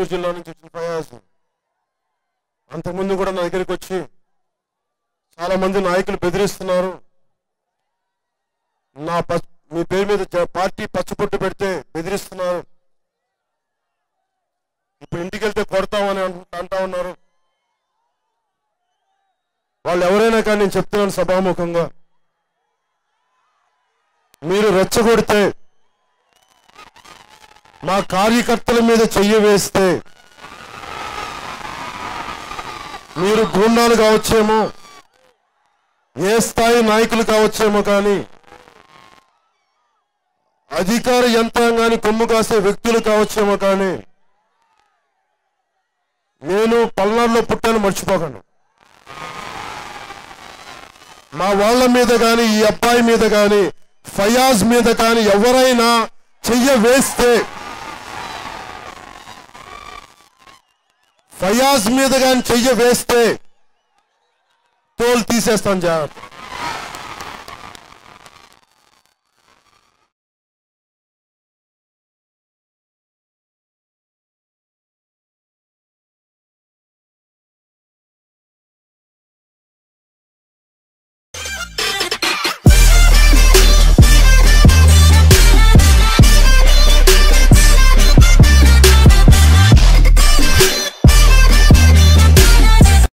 గుంటూరు జిల్లా నుంచి వచ్చిన ఫయాజ్ అంతకుముందు కూడా నా దగ్గరికి వచ్చి చాలా మంది నాయకులు బెదిరిస్తున్నారు, మీ పేరు మీద పార్టీ పచ్చబొట్టు పెడితే బెదిరిస్తున్నారు, ఇప్పుడు ఇంటికి వెళ్తే కొడతామని అంటా ఉన్నారు. వాళ్ళు ఎవరైనా కానీ నేను చెప్తున్నాను సభాముఖంగా, మీరు రెచ్చగొడితే మా కార్యకర్తల మీద చెయ్యి వేస్తే మీరు గూండాలు కావచ్చేమో, ఏ స్థాయి నాయకులు కావచ్చేమో, కానీ అధికార యంత్రాంగాన్ని కొమ్ము కాసే వ్యక్తులు కావచ్చేమో, కానీ నేను పల్నాడులో పుట్టాను మర్చిపోకండి. మా వాళ్ళ మీద కానీ, ఈ అబ్బాయి మీద కానీ, ఫయాజ్ మీద కానీ ఎవరైనా చెయ్య వేస్తే, ఫయాజ్ మీద కానీ చెయ్య వేస్తే తోలు తీసేస్తాను జాగ్రత్త.